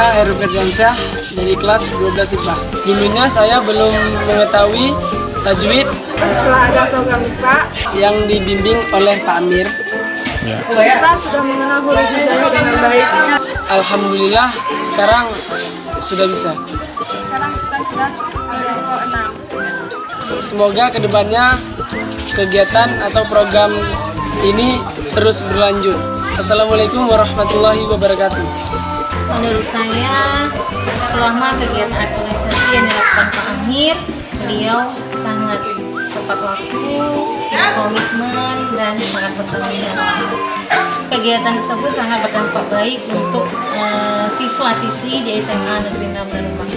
Saya Heru Ferdiansyah dari kelas 12 IPA. Dulunya saya belum mengetahui tajwid Setelah ada program IPA, yang dibimbing oleh Pak Amir. kita sudah mengenal huruf hijaiyah dengan baik. Alhamdulillah sekarang sudah bisa. Sekarang kita sudah level 6. Semoga kedepannya kegiatan atau program ini terus berlanjut. Assalamualaikum warahmatullahi wabarakatuh. Menurut saya, selama kegiatan aktualisasi yang dilakukan Pak Amir, beliau sangat tepat waktu, komitmen, dan sangat bertanggung jawab. Kegiatan tersebut sangat berdampak baik untuk siswa-siswi di SMA Negeri 6 Darumpa.